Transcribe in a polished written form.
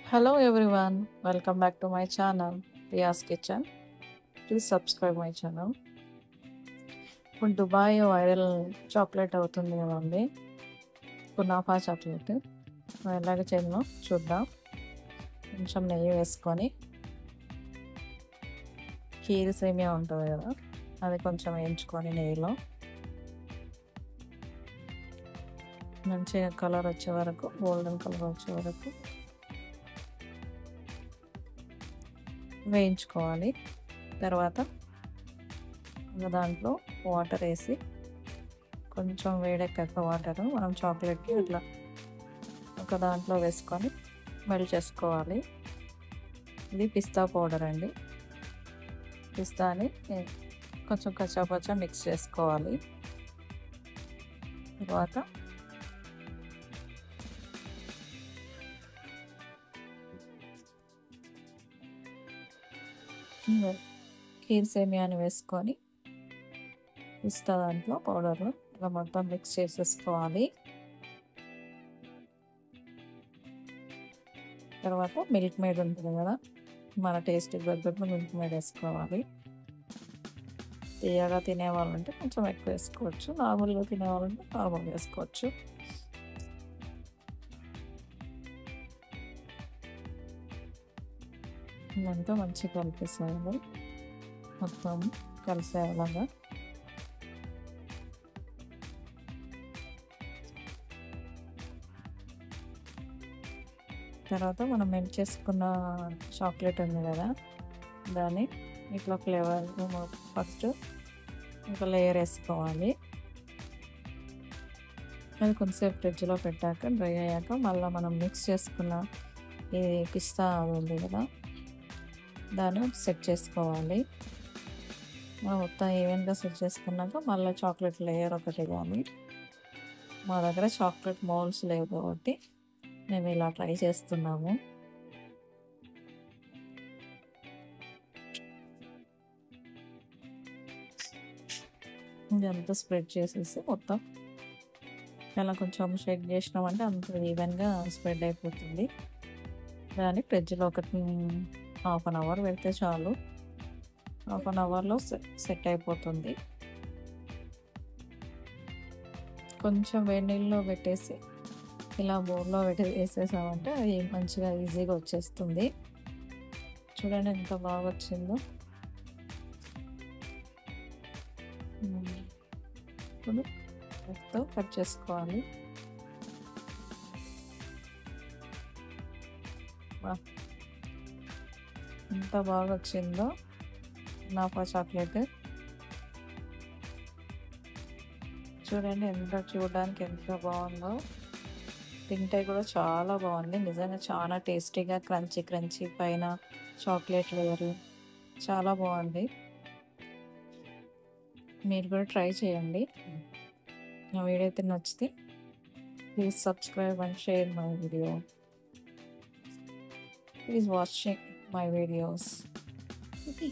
Hello everyone, welcome back to my channel, Riya's Kitchen. Please subscribe my channel. ఇప్పుడు Dubai viral chocolate అవుతుంది కదండి, kunafa chocolate. ఎలాగ చేయాలో చూద్దాం. కొంచెం నెయ్యి వేసుకొని కీర్ సేమియా ఉంటుంది కదా, అది కొంచెం వేయించుకొని నెయ్యిలో మంచిగా కలర్ వచ్చే వరకు, గోల్డెన్ కలర్ వచ్చే వరకు వేయించుకోవాలి. తర్వాత దాంట్లో వాటర్ వేసి, కొంచెం వేడెక్కాక వాటర్ మనం చాక్లెట్కి ఇట్లా ఒక దాంట్లో వేసుకొని మెల్ట్ చేసుకోవాలి. ఇది పిస్తా పౌడర్ అండి. పిస్తాని కొంచెం కచ్చాపచ్చా మిక్స్ చేసుకోవాలి. తర్వాత కీర్ సేమియాని వేసుకొని పిస్తా దాంట్లో పౌడర్లో ఇలా మొత్తం మిక్స్ చేసేసుకోవాలి. తర్వాత మిల్క్ మేడ్ ఉంటుంది కదా, మన టేస్ట్కి తగ్గట్టు మిల్క్ మేడ్ వేసుకోవాలి. తీయగా తినేవాళ్ళంటే కొంచెం ఎక్కువ వేసుకోవచ్చు, నార్మల్గా తినేవాళ్ళంటే నార్మల్గా వేసుకోవచ్చు. ఇదంతా మంచిగా కలిపేసేయాలి, మొత్తం కలిసేలాగా. తర్వాత మనం మెల్ట్ చేసుకున్న చాక్లెట్ ఉంది కదా, దాన్ని ఇట్లా ఫ్లేవర్ ఫస్ట్ ఒక లేయర్ వేసుకోవాలి. అది కొంచెంసేపు ఫ్రిడ్జ్లో పెట్టాక డ్రై అయ్యాక మళ్ళీ మనం మిక్స్ చేసుకున్న ఇది పిస్తా ఉంది కదా, దాన్ని సెట్ చేసుకోవాలి. మనం మొత్తం ఈవెన్గా సెట్ చేసుకున్నాక మళ్ళీ చాక్లెట్ లేయర్ ఒకటి ఇవ్వాలి. మా దగ్గర చాక్లెట్ మౌల్డ్స్ లేవు కాబట్టి మేము ఇలా ట్రై చేస్తున్నాము. ఇదంతా స్ప్రెడ్ చేసేసి మొత్తం ఇలా కొంచెం షేక్ చేసినామంటే అంత ఈవెన్గా స్ప్రెడ్ అయిపోతుంది. దాన్ని ఫ్రిడ్జ్లో ఒక హాఫ్ అన్ అవర్ పెడితే చాలు, హాఫ్ అన్ అవర్లో సెట్ అయిపోతుంది. కొంచెం వేడి నీళ్ళలో పెట్టేసి ఇలా బౌల్లో వేసేసామంటే అది మంచిగా ఈజీగా వచ్చేస్తుంది. చూడండి ఎంత బాగా వచ్చిందో. ఇప్పుడు నెక్స్ట్ కట్ చేసుకోవాలి. ఎంత బాగా వచ్చిందో కునాఫా చాక్లెట్. చూడండి చూడడానికి ఎంత బాగుందో, తింటే కూడా చాలా బాగుంది. నిజంగా చాలా టేస్టీగా క్రంచీ క్రంచీ, పైన చాక్లెట్ లేయర్ చాలా బాగుంది. మీరు కూడా ట్రై చేయండి. నా వీడియో అయితే నచ్చితే please subscribe and share my video. Please watching my videos. Okay.